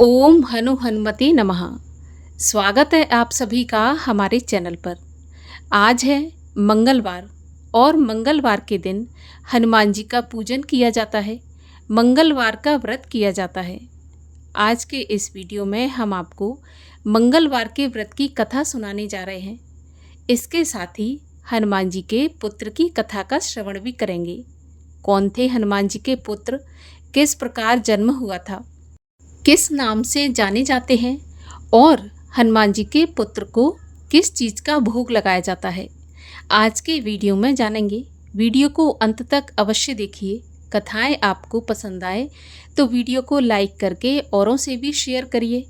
ओम हनु हनुमते नमः। स्वागत है आप सभी का हमारे चैनल पर। आज है मंगलवार और मंगलवार के दिन हनुमान जी का पूजन किया जाता है। मंगलवार का व्रत किया जाता है। आज के इस वीडियो में हम आपको मंगलवार के व्रत की कथा सुनाने जा रहे हैं। इसके साथ ही हनुमान जी के पुत्र की कथा का श्रवण भी करेंगे। कौन थे हनुमान जी के पुत्र, किस प्रकार जन्म हुआ था, किस नाम से जाने जाते हैं और हनुमान जी के पुत्र को किस चीज़ का भोग लगाया जाता है, आज के वीडियो में जानेंगे। वीडियो को अंत तक अवश्य देखिए। कथाएं आपको पसंद आए तो वीडियो को लाइक करके औरों से भी शेयर करिए।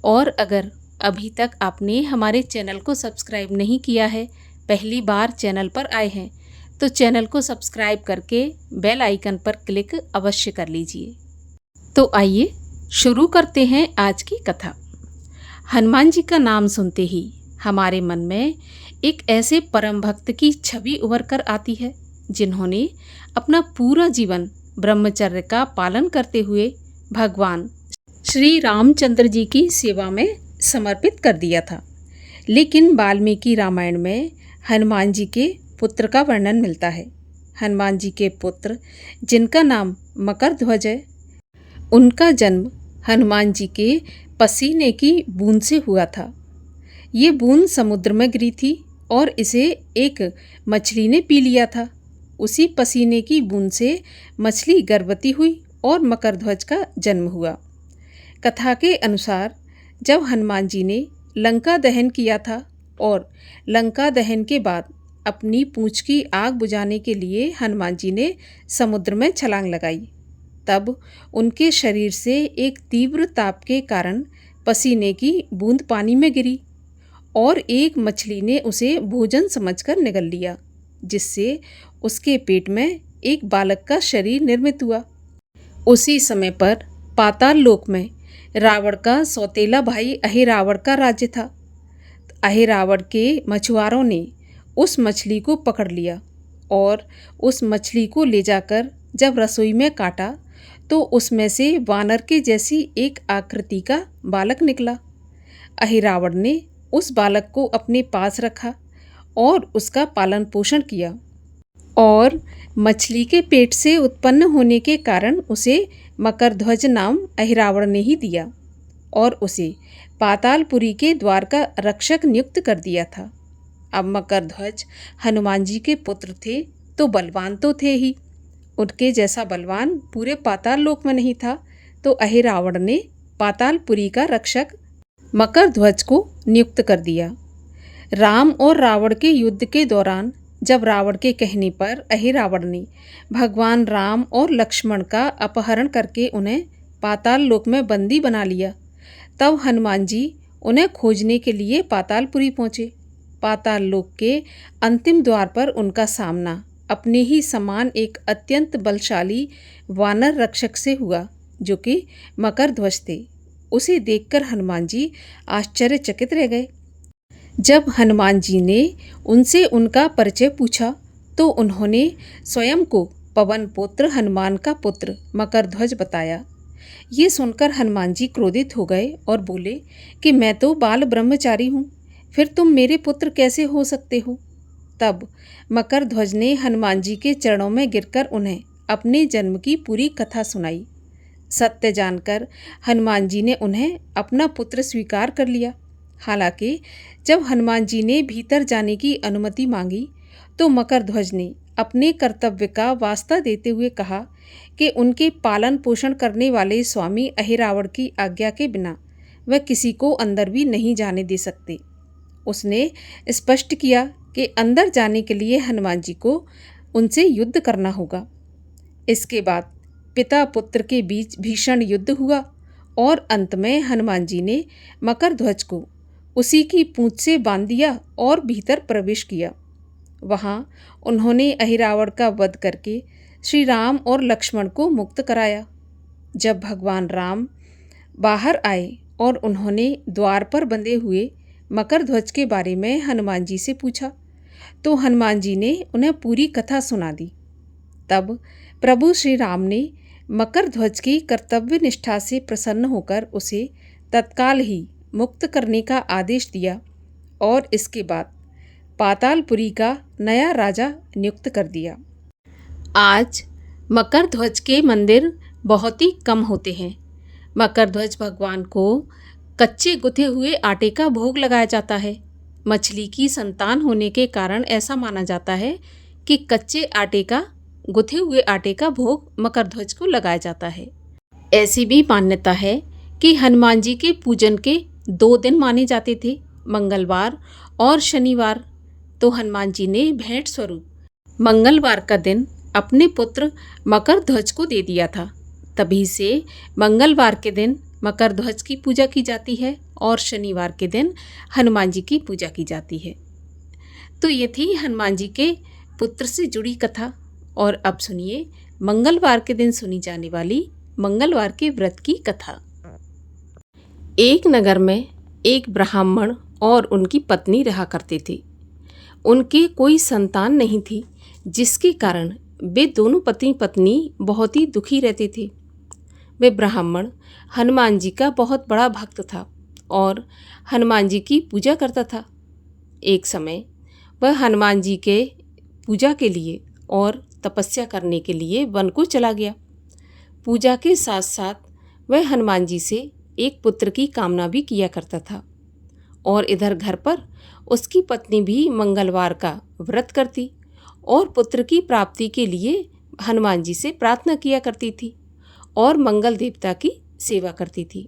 और अगर अभी तक आपने हमारे चैनल को सब्सक्राइब नहीं किया है, पहली बार चैनल पर आए हैं, तो चैनल को सब्सक्राइब करके बेल आइकन पर क्लिक अवश्य कर लीजिए। तो आइए शुरू करते हैं आज की कथा। हनुमान जी का नाम सुनते ही हमारे मन में एक ऐसे परम भक्त की छवि उभर कर आती है जिन्होंने अपना पूरा जीवन ब्रह्मचर्य का पालन करते हुए भगवान श्री रामचंद्र जी की सेवा में समर्पित कर दिया था। लेकिन वाल्मीकि रामायण में हनुमान जी के पुत्र का वर्णन मिलता है। हनुमान जी के पुत्र जिनका नाम मकरध्वज है, उनका जन्म हनुमान जी के पसीने की बूंद से हुआ था। ये बूंद समुद्र में गिरी थी और इसे एक मछली ने पी लिया था। उसी पसीने की बूंद से मछली गर्भवती हुई और मकरध्वज का जन्म हुआ। कथा के अनुसार जब हनुमान जी ने लंका दहन किया था और लंका दहन के बाद अपनी पूंछ की आग बुझाने के लिए हनुमान जी ने समुद्र में छलांग लगाई, तब उनके शरीर से एक तीव्र ताप के कारण पसीने की बूंद पानी में गिरी और एक मछली ने उसे भोजन समझकर निगल लिया, जिससे उसके पेट में एक बालक का शरीर निर्मित हुआ। उसी समय पर पाताल लोक में रावण का सौतेला भाई अहिरावण का राज्य था। अहिरावण के मछुआरों ने उस मछली को पकड़ लिया और उस मछली को ले जाकर जब रसोई में काटा तो उसमें से वानर के जैसी एक आकृति का बालक निकला। अहिरावण ने उस बालक को अपने पास रखा और उसका पालन पोषण किया और मछली के पेट से उत्पन्न होने के कारण उसे मकरध्वज नाम अहिरावण ने ही दिया और उसे पातालपुरी के द्वार का रक्षक नियुक्त कर दिया था। अब मकरध्वज हनुमान जी के पुत्र थे तो बलवान तो थे ही, उनके जैसा बलवान पूरे पाताल लोक में नहीं था, तो अहिरावण ने पातालपुरी का रक्षक मकरध्वज को नियुक्त कर दिया। राम और रावण के युद्ध के दौरान जब रावण के कहने पर अहिरावण ने भगवान राम और लक्ष्मण का अपहरण करके उन्हें पाताल लोक में बंदी बना लिया, तब हनुमान जी उन्हें खोजने के लिए पातालपुरी पहुँचे। पाताल लोक के अंतिम द्वार पर उनका सामना अपने ही समान एक अत्यंत बलशाली वानर रक्षक से हुआ, जो कि मकरध्वज थे। उसे देखकर हनुमान जी आश्चर्यचकित रह गए। जब हनुमान जी ने उनसे उनका परिचय पूछा तो उन्होंने स्वयं को पवन पुत्र हनुमान का पुत्र मकरध्वज बताया। ये सुनकर हनुमान जी क्रोधित हो गए और बोले कि मैं तो बाल ब्रह्मचारी हूँ, फिर तुम मेरे पुत्र कैसे हो सकते हो। तब मकरध्वज ने हनुमान जी के चरणों में गिरकर उन्हें अपने जन्म की पूरी कथा सुनाई। सत्य जानकर हनुमान जी ने उन्हें अपना पुत्र स्वीकार कर लिया। हालांकि जब हनुमान जी ने भीतर जाने की अनुमति मांगी तो मकरध्वज ने अपने कर्तव्य का वास्ता देते हुए कहा कि उनके पालन पोषण करने वाले स्वामी अहिरावण की आज्ञा के बिना वह किसी को अंदर भी नहीं जाने दे सकते। उसने स्पष्ट किया कि अंदर जाने के लिए हनुमान जी को उनसे युद्ध करना होगा। इसके बाद पिता पुत्र के बीच भीषण युद्ध हुआ और अंत में हनुमान जी ने मकरध्वज को उसी की पूंछ से बांध दिया और भीतर प्रवेश किया। वहाँ उन्होंने अहिरावण का वध करके श्री राम और लक्ष्मण को मुक्त कराया। जब भगवान राम बाहर आए और उन्होंने द्वार पर बंधे हुए मकरध्वज के बारे में हनुमान जी से पूछा तो हनुमान जी ने उन्हें पूरी कथा सुना दी। तब प्रभु श्री राम ने मकर ध्वज की कर्तव्य निष्ठा से प्रसन्न होकर उसे तत्काल ही मुक्त करने का आदेश दिया और इसके बाद पातालपुरी का नया राजा नियुक्त कर दिया। आज मकर ध्वज के मंदिर बहुत ही कम होते हैं। मकर ध्वज भगवान को कच्चे गुथे हुए आटे का भोग लगाया जाता है। मछली की संतान होने के कारण ऐसा माना जाता है कि कच्चे आटे का गुथे हुए आटे का भोग मकर ध्वज को लगाया जाता है। ऐसी भी मान्यता है कि हनुमान जी के पूजन के 2 दिन माने जाते थे, मंगलवार और शनिवार। तो हनुमान जी ने भेंट स्वरूप मंगलवार का दिन अपने पुत्र मकर ध्वज को दे दिया था। तभी से मंगलवार के दिन मकर ध्वज की पूजा की जाती है और शनिवार के दिन हनुमान जी की पूजा की जाती है। तो ये थी हनुमान जी के पुत्र से जुड़ी कथा। और अब सुनिए मंगलवार के दिन सुनी जाने वाली मंगलवार के व्रत की कथा। एक नगर में एक ब्राह्मण और उनकी पत्नी रहा करते थे। उनके कोई संतान नहीं थी, जिसके कारण वे दोनों पति पत्नी बहुत ही दुखी रहते थे। वे ब्राह्मण हनुमान जी का बहुत बड़ा भक्त था और हनुमान जी की पूजा करता था। एक समय वह हनुमान जी के पूजा के लिए और तपस्या करने के लिए वन को चला गया। पूजा के साथ साथ वह हनुमान जी से एक पुत्र की कामना भी किया करता था और इधर घर पर उसकी पत्नी भी मंगलवार का व्रत करती और पुत्र की प्राप्ति के लिए हनुमान जी से प्रार्थना किया करती थी और मंगल देवता की सेवा करती थी।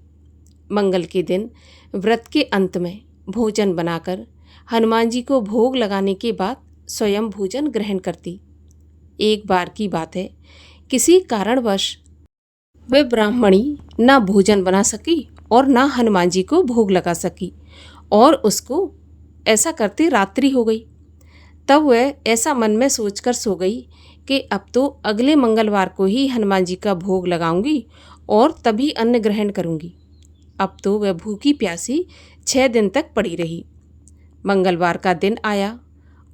मंगल के दिन व्रत के अंत में भोजन बनाकर हनुमान जी को भोग लगाने के बाद स्वयं भोजन ग्रहण करती। एक बार की बात है, किसी कारणवश वह ब्राह्मणी ना भोजन बना सकी और ना हनुमान जी को भोग लगा सकी और उसको ऐसा करते रात्रि हो गई। तब वह ऐसा मन में सोचकर सो गई कि अब तो अगले मंगलवार को ही हनुमान जी का भोग लगाऊंगी और तभी अन्न ग्रहण करूंगी। अब तो वह भूखी प्यासी 6 दिन तक पड़ी रही। मंगलवार का दिन आया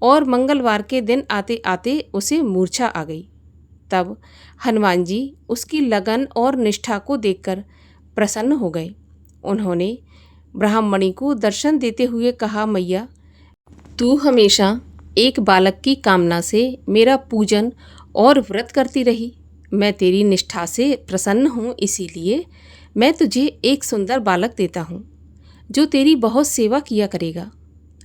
और मंगलवार के दिन आते आते उसे मूर्छा आ गई। तब हनुमान जी उसकी लगन और निष्ठा को देखकर प्रसन्न हो गए। उन्होंने ब्राह्मणी को दर्शन देते हुए कहा, मैया, तू हमेशा एक बालक की कामना से मेरा पूजन और व्रत करती रही। मैं तेरी निष्ठा से प्रसन्न हूँ, इसीलिए मैं तुझे एक सुंदर बालक देता हूँ जो तेरी बहुत सेवा किया करेगा।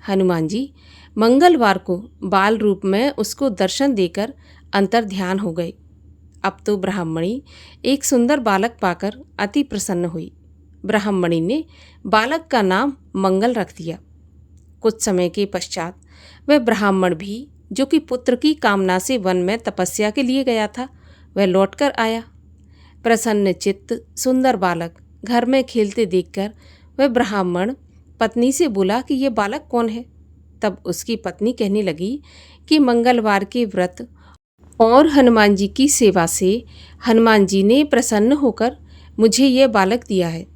हनुमान जी मंगलवार को बाल रूप में उसको दर्शन देकर अंतर ध्यान हो गए। अब तो ब्राह्मणी एक सुंदर बालक पाकर अति प्रसन्न हुई। ब्राह्मणी ने बालक का नाम मंगल रख दिया। कुछ समय के पश्चात वह ब्राह्मण भी, जो कि पुत्र की कामना से वन में तपस्या के लिए गया था, वह लौटकर आया। प्रसन्न चित्त सुंदर बालक घर में खेलते देखकर वह ब्राह्मण पत्नी से बोला कि ये बालक कौन है। तब उसकी पत्नी कहने लगी कि मंगलवार के व्रत और हनुमान जी की सेवा से हनुमान जी ने प्रसन्न होकर मुझे यह बालक दिया है।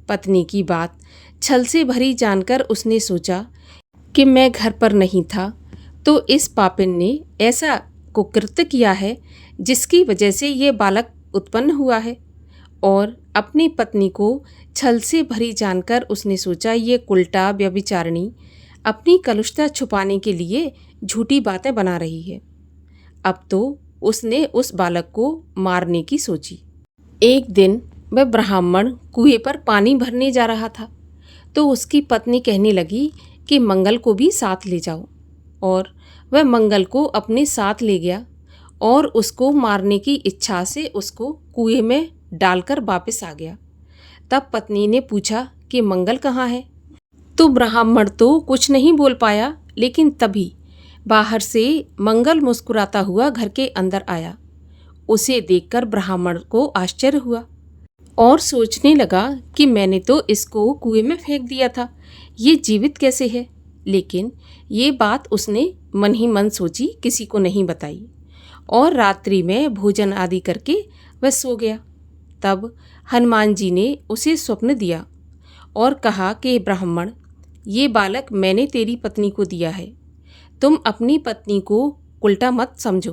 पत्नी की बात छल से भरी जानकर उसने सोचा कि मैं घर पर नहीं था तो इस पापिन ने ऐसा कुकृत्य किया है जिसकी वजह से ये बालक उत्पन्न हुआ है। और अपनी पत्नी को छल से भरी जानकर उसने सोचा ये कुलटा व्यभिचारिणी अपनी कलुषता छुपाने के लिए झूठी बातें बना रही है। अब तो उसने उस बालक को मारने की सोची। एक दिन वह ब्राह्मण कुएं पर पानी भरने जा रहा था तो उसकी पत्नी कहने लगी कि मंगल को भी साथ ले जाओ। और वह मंगल को अपने साथ ले गया और उसको मारने की इच्छा से उसको कुएं में डालकर वापस आ गया। तब पत्नी ने पूछा कि मंगल कहाँ है। तो ब्राह्मण तो कुछ नहीं बोल पाया, लेकिन तभी बाहर से मंगल मुस्कुराता हुआ घर के अंदर आया। उसे देखकर ब्राह्मण को आश्चर्य हुआ और सोचने लगा कि मैंने तो इसको कुएं में फेंक दिया था, ये जीवित कैसे है। लेकिन ये बात उसने मन ही मन सोची, किसी को नहीं बताई और रात्रि में भोजन आदि करके वह सो गया। तब हनुमान जी ने उसे स्वप्न दिया और कहा कि ब्राह्मण, ये बालक मैंने तेरी पत्नी को दिया है, तुम अपनी पत्नी को उल्टा मत समझो।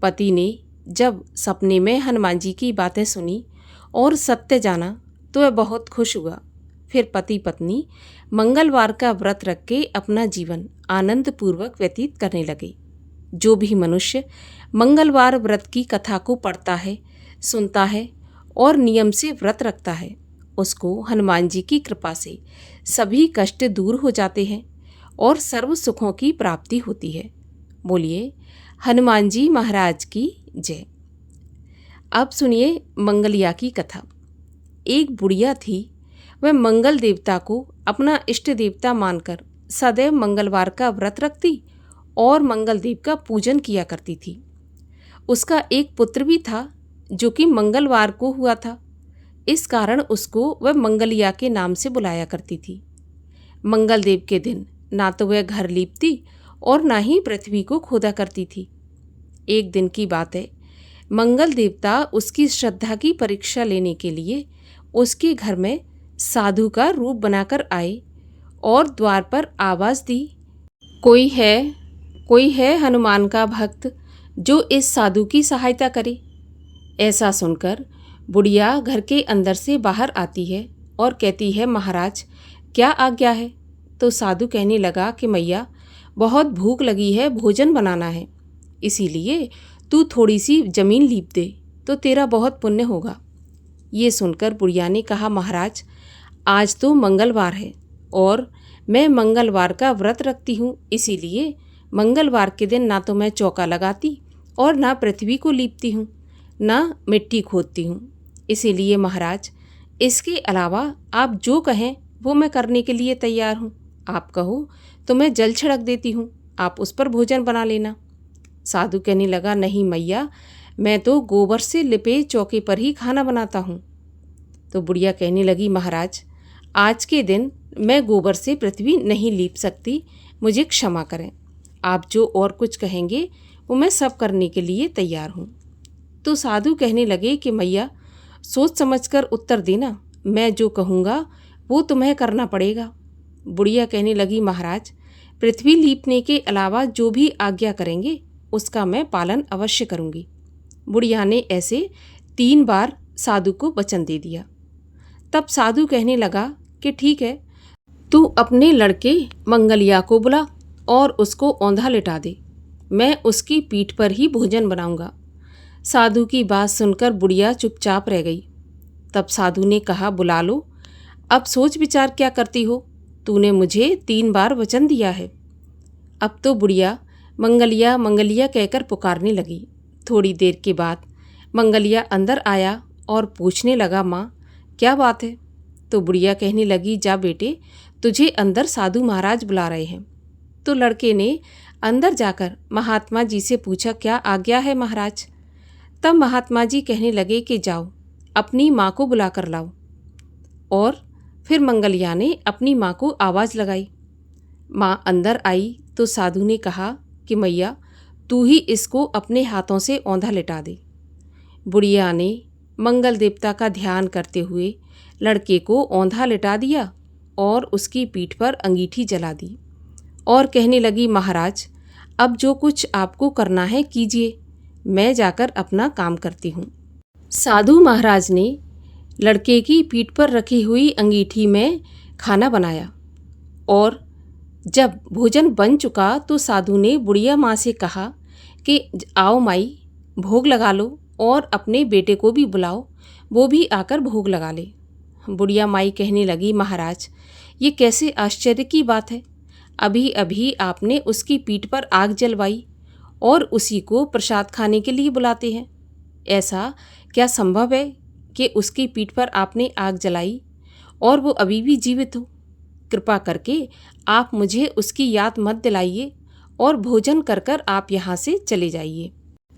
पति ने जब सपने में हनुमान जी की बातें सुनी और सत्य जाना तो वह बहुत खुश हुआ। फिर पति पत्नी मंगलवार का व्रत रख के अपना जीवन आनंदपूर्वक व्यतीत करने लगे। जो भी मनुष्य मंगलवार व्रत की कथा को पढ़ता है, सुनता है और नियम से व्रत रखता है, उसको हनुमान जी की कृपा से सभी कष्ट दूर हो जाते हैं और सर्व सुखों की प्राप्ति होती है। बोलिए हनुमान जी महाराज की जय। अब सुनिए मंगलिया की कथा। एक बुढ़िया थी। वह मंगल देवता को अपना इष्ट देवता मानकर सदैव मंगलवार का व्रत रखती और मंगल देव का पूजन किया करती थी। उसका एक पुत्र भी था जो कि मंगलवार को हुआ था। इस कारण उसको वह मंगलिया के नाम से बुलाया करती थी। मंगल देव के दिन ना तो वह घर लीपती और ना ही पृथ्वी को खोदा करती थी। एक दिन की बात है, मंगल देवता उसकी श्रद्धा की परीक्षा लेने के लिए उसके घर में साधु का रूप बनाकर आए और द्वार पर आवाज़ दी, कोई है हनुमान का भक्त जो इस साधु की सहायता करे। ऐसा सुनकर बुढ़िया घर के अंदर से बाहर आती है और कहती है, महाराज क्या आज्ञा है। तो साधु कहने लगा कि मैया बहुत भूख लगी है, भोजन बनाना है, इसीलिए तू थोड़ी सी जमीन लीप दे तो तेरा बहुत पुण्य होगा। ये सुनकर बुढ़िया ने कहा, महाराज आज तो मंगलवार है और मैं मंगलवार का व्रत रखती हूँ, इसीलिए मंगलवार के दिन ना तो मैं चौका लगाती और ना पृथ्वी को लीपती हूँ, ना मिट्टी खोदती हूँ। इसीलिए महाराज इसके अलावा आप जो कहें वो मैं करने के लिए तैयार हूँ। आप कहो तो मैं जल छिड़क देती हूँ, आप उस पर भोजन बना लेना। साधु कहने लगा, नहीं मैया, मैं तो गोबर से लिपे चौके पर ही खाना बनाता हूँ। तो बुढ़िया कहने लगी, महाराज आज के दिन मैं गोबर से पृथ्वी नहीं लीप सकती, मुझे क्षमा करें। आप जो और कुछ कहेंगे वो मैं सब करने के लिए तैयार हूँ। तो साधु कहने लगे कि मैया सोच समझकर उत्तर देना, मैं जो कहूँगा वो तुम्हें करना पड़ेगा। बुढ़िया कहने लगी, महाराज पृथ्वी लीपने के अलावा जो भी आज्ञा करेंगे उसका मैं पालन अवश्य करूँगी। बुढ़िया ने ऐसे 3 बार साधु को वचन दे दिया। तब साधु कहने लगा कि ठीक है, तू अपने लड़के मंगलिया को बुला और उसको औंधा लिटा दे, मैं उसकी पीठ पर ही भोजन बनाऊंगा। साधु की बात सुनकर बुढ़िया चुपचाप रह गई। तब साधु ने कहा, बुला लो, अब सोच विचार क्या करती हो, तूने मुझे 3 बार वचन दिया है। अब तो बुढ़िया मंगलिया मंगलिया कहकर पुकारने लगी। थोड़ी देर के बाद मंगलिया अंदर आया और पूछने लगा, माँ क्या बात है। तो बुढ़िया कहने लगी, जा बेटे, तुझे अंदर साधु महाराज बुला रहे हैं। तो लड़के ने अंदर जाकर महात्मा जी से पूछा, क्या आज्ञा है महाराज। तब महात्मा जी कहने लगे कि जाओ अपनी माँ को बुला कर लाओ। और फिर मंगलिया ने अपनी माँ को आवाज़ लगाई। माँ अंदर आई तो साधु ने कहा कि मैया तू ही इसको अपने हाथों से औंधा लिटा दे। बुढ़िया ने मंगल देवता का ध्यान करते हुए लड़के को औंधा लिटा दिया और उसकी पीठ पर अंगीठी जला दी और कहने लगी, महाराज अब जो कुछ आपको करना है कीजिए, मैं जाकर अपना काम करती हूँ। साधु महाराज ने लड़के की पीठ पर रखी हुई अंगीठी में खाना बनाया और जब भोजन बन चुका तो साधु ने बुढ़िया माँ से कहा कि आओ माई, भोग लगा लो और अपने बेटे को भी बुलाओ, वो भी आकर भोग लगा ले। बुढ़िया माई कहने लगी, महाराज ये कैसे आश्चर्य की बात है, अभी अभी आपने उसकी पीठ पर आग जलवाई और उसी को प्रसाद खाने के लिए बुलाते हैं। ऐसा क्या संभव है कि उसकी पीठ पर आपने आग जलाई और वो अभी भी जीवित हो। कृपा करके आप मुझे उसकी याद मत दिलाइए और भोजन कर कर आप यहाँ से चले जाइए।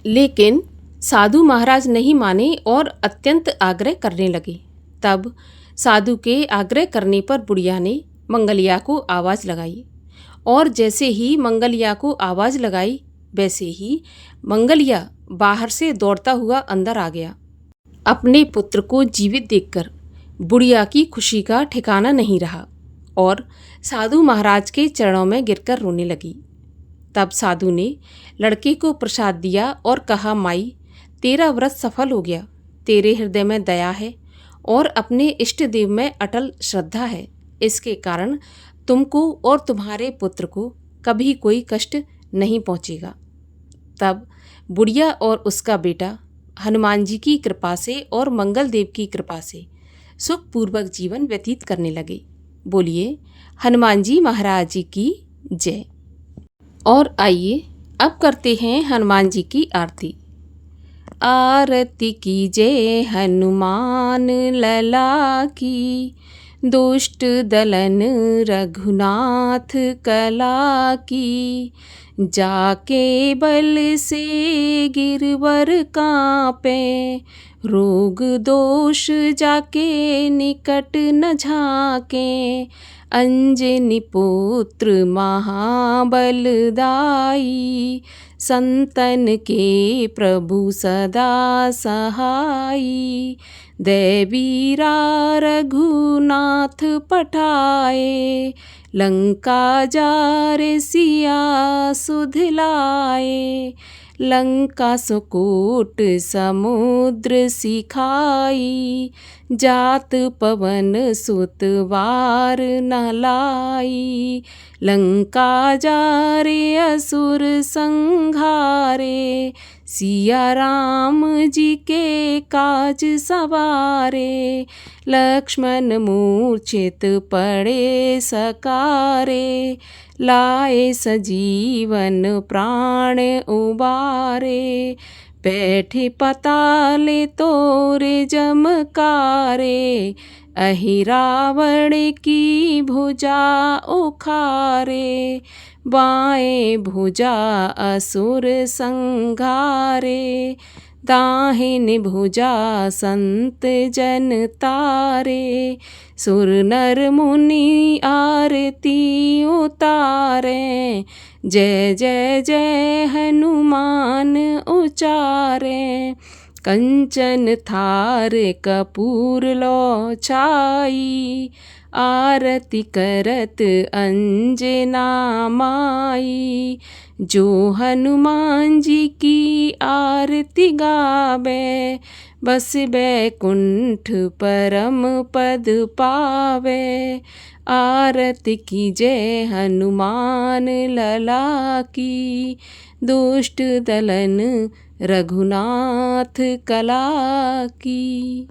लेकिन साधु महाराज नहीं माने और अत्यंत आग्रह करने लगे। तब साधु के आग्रह करने पर बुढ़िया ने मंगलिया को आवाज़ लगाई और जैसे ही मंगलिया को आवाज़ लगाई वैसे ही मंगलिया बाहर से दौड़ता हुआ अंदर आ गया। अपने पुत्र को जीवित देखकर बुढ़िया की खुशी का ठिकाना नहीं रहा और साधु महाराज के चरणों में गिरकर रोने लगी। तब साधु ने लड़के को प्रसाद दिया और कहा, माई तेरा व्रत सफल हो गया। तेरे हृदय में दया है और अपने इष्ट देव में अटल श्रद्धा है। इसके कारण तुमको और तुम्हारे पुत्र को कभी कोई कष्ट नहीं पहुंचेगा। तब बुढ़िया और उसका बेटा हनुमान जी की कृपा से और मंगल देव की कृपा से सुखपूर्वक जीवन व्यतीत करने लगे। बोलिए हनुमान जी महाराज जी की जय। और आइए अब करते हैं हनुमान जी की आरती। आरती कीजय हनुमान लला की, दुष्ट दलन रघुनाथ कला की। जाके बल से गिरवर कांपे, रोग दोष जाके निकट न झाके। अंजनी पुत्र महाबलदाई, संतन के प्रभु सदा सहाई। देवीरा रघुनाथ पठाए, लंका जारे सिया सुध लाए। लंका सुकोट समुद्र सिखाई, जात पवन सुत वार न लाई। लंका जारे असुर संघारे, सिया राम जी के काज सवारे। लक्ष्मण मूर्छित पड़े सकारे, लाए सजीवन प्राण उबारे। बैठे पताले तोरे जमकारे, अहि रावण की भुजा उखारे। बाएं भुजा असुर संघारे, दाहिनी भुजा संत जन तारे। सुर नर मुनि आरती उतारे, जय जय जय हनुमान उचारे। कंचन थार कपूर लो छाई, आरती करत अंजना माई। जो हनुमान जी की आरती गावे, बस बैकुंठ परम पद पावे। आरती कीजय हनुमान लला की, दुष्ट दलन रघुनाथ कला की।